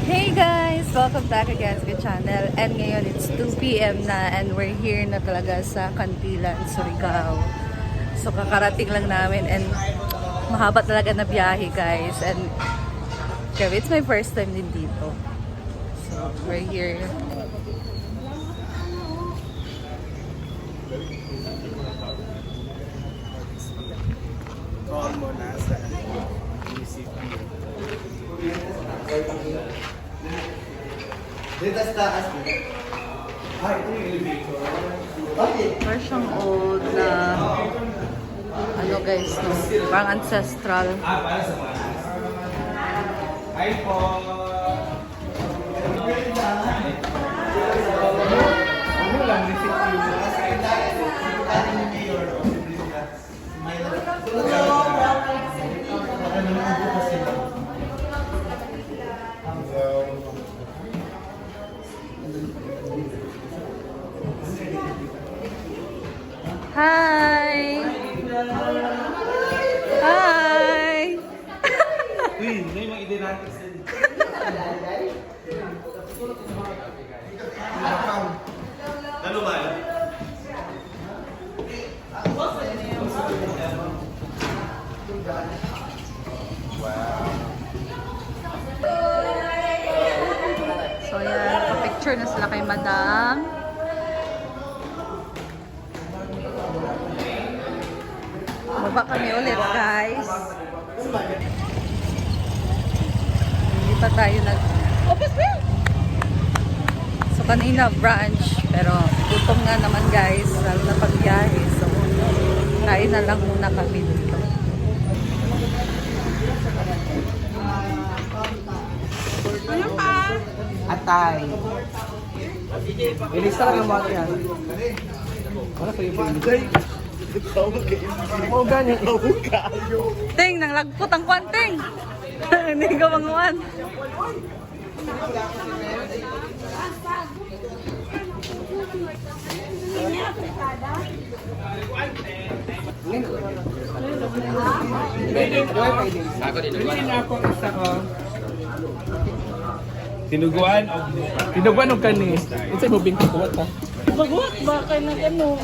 Hey guys! Welcome back again to the channel. And ngayon it's 2 p.m. na and we're here na talaga sa Cantilan, Surigao. So kakarating lang namin and mahaba talaga na biyahe guys. And grabe, it's my first time din dito. So we're here. Call mo na sa municipio. Dito sa taas mo. Ay, ito yung elevator. Okay. Parang siyang old na ano guys, no? Parang ancestral. Para sa mga. Hi po. Ano lang, municipio. Secretary ni Mayor. Hi! Hi! Uy, may mga ide natin sa ano ba? So yan, pa-picture na sila kay Madam. Baba kami ulit guys. Hindi pa tayo So kanina brunch, pero gutom nga naman guys, lalo na pagbiyahe. So kain na lang muna kami dito. Ano pa? Atay. Ilista lang ang mga yan. Para sa iyo. Oh, ganyan. Ting, nang lagpot ang kwanting. Hindi ka manguan. Tinuguan og kanis. It's mo bing kuwat ha. Baguat ba kay na ano?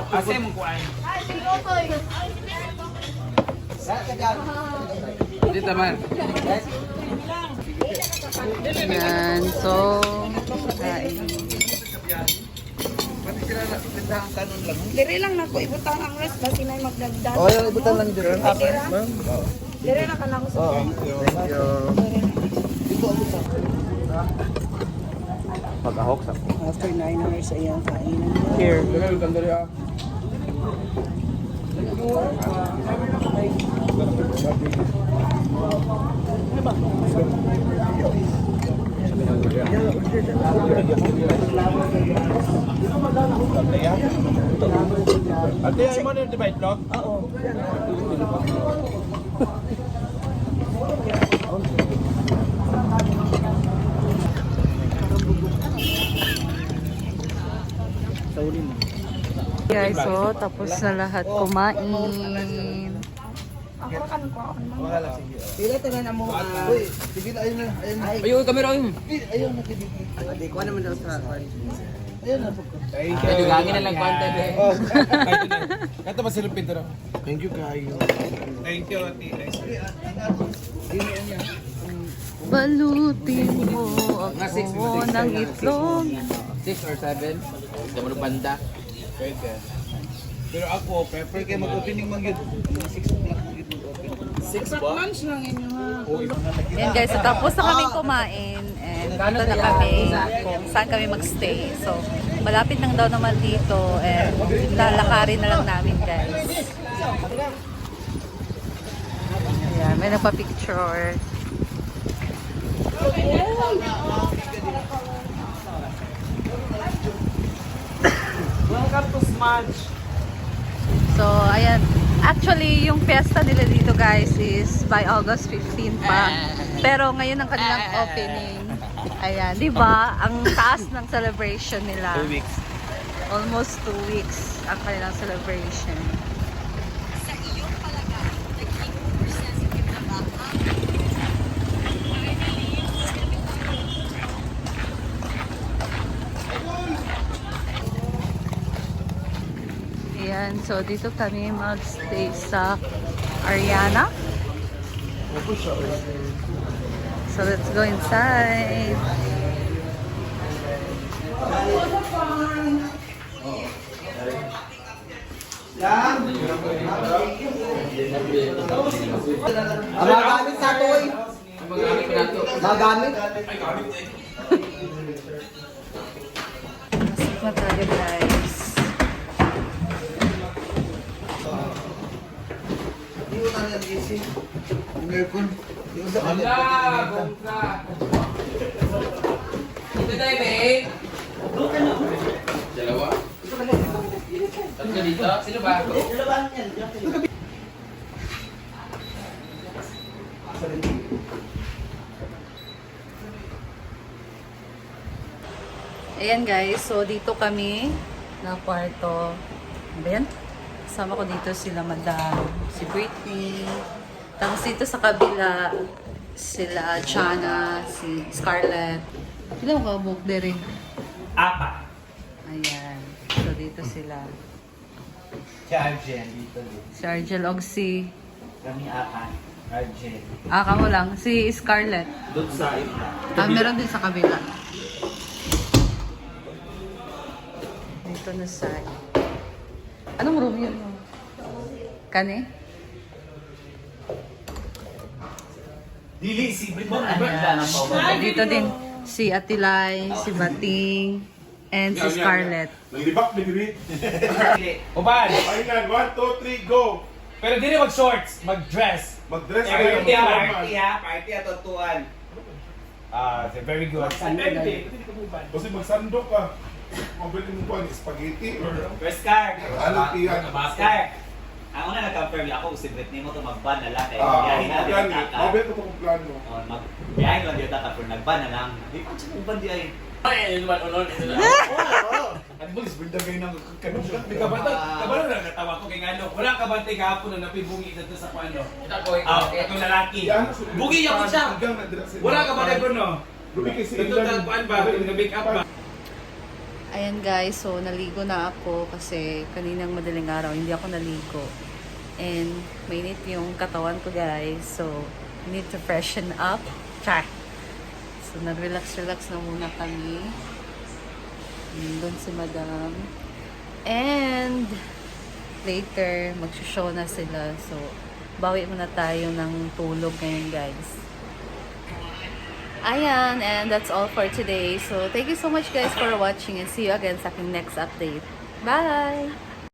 Ase mo kuan. Hindi taman. Yan, so kain. Dire lang na ko ibutang ang rest ba sinay magdagdag. Oh, yung ibutan lang dito. Ma'am. Dire na kana ko sa. Thank you. Pag-ahok sa After 9 hours ayan kainan. Here, dali utang dali ah. Ate, ay mo na yung divide block? Oo. Guys, so tapos na lahat kumain. Ako kan ko ako man. Wala lang, sige. Dili to na mo. Uy, sige na, ayun na. Ayun na. Ayo kamera yun. Ayun na, sige. Di ko naman daw sa Ayun na. Thank Ay, dugangin na lang content eh. Oh, kato pa silang pinto. Thank you, kayo. Thank you, Ate. Balutin mo ako ng itlog. 6 or 7. Ito mo banda. Pwede. Pero ako, prefer kayo mag-opening mag-yun. 6 o'clock mag-open. 6 ba? Lunch lang inyo ha. Yan guys, so tapos na kami kumain and dito na kami kung saan kami magstay. So malapit lang daw naman dito and lalakarin na lang namin guys. Ayan, may nagpa-picture. Welcome to Smudge. So, ayan. Actually, yung fiesta nila dito guys is by August 15 pa. Pero ngayon ang kanilang opening. Ayan, di ba? Ang taas ng celebration nila. 2 weeks. Almost 2 weeks ang kanilang celebration. Sa iyong palagay, naging more sensitive na ba ang So, dito kami mag-stay sa Ariana. So, let's go inside. Magamit sa toy. Magamit ko na to. Magamit. Masok na tayo, guys. Ang aircon. Yung sa Wala! Bongga! Dito tayo, babe! Dalawa? Tatlo dito? Sino ba? Ayan guys, so dito kami na kwarto. Ano ba yan? Kasama ko dito sila Madam, si Britney. Tapos dito sa kabila, sila Chana, si Scarlett. Sila mo ka rin. Apa. Ayan. So dito sila. Si Arjen dito din. Si Argel og si... Kami akan. Arjen. Kamo lang. Si Scarlett. Doon sa ito. Meron din sa kabila. Dito na sa... Anong room yun? Kani? Dili si Brit mo. Dito din si Atilay, si Bating, and si Scarlett. Naglibak na diri. Uban! Ayun, 1, 2, 3, go! Pero di rin mag-shorts, mag-dress. Mag-dress Party kayo. ha. Party ha. Party at tutuan. Very good. Kasi magsandok ka. Mabili mo ba ni spaghetti or First card. ano tiyan? Scar. Ang una nag-confirm ako si Britney mo to mag-ban na lang. Yan, Biyahe mabili ko itong plano. Biyahe lang dito tapos nag-ban na lang. Di pa siya mag-ban di ay. Ay, naman, unod. Ang bulis, brinda kayo ng kanusyon. Kabalo na nagkatawa ko kay Ngano. Wala ka bantay kahapon na napibungi dito sa kwano. Ito ko, itong lalaki. Yan, Bugi niya po siya. hanggang nandira sila. Wala ka bantay ko, no? Lubi kasi Ito ilan. kuan ba? Nag-make up ba? Ayan guys, so naligo na ako kasi kaninang madaling araw hindi ako naligo. And mainit yung katawan ko guys, so need to freshen up. Char! So nag-relax-relax na muna kami. Doon si Madam. And later, mag-show na sila. So bawi muna tayo ng tulog ngayon guys. Ayan, and that's all for today. So, thank you so much guys for watching and see you again sa aking next update. Bye!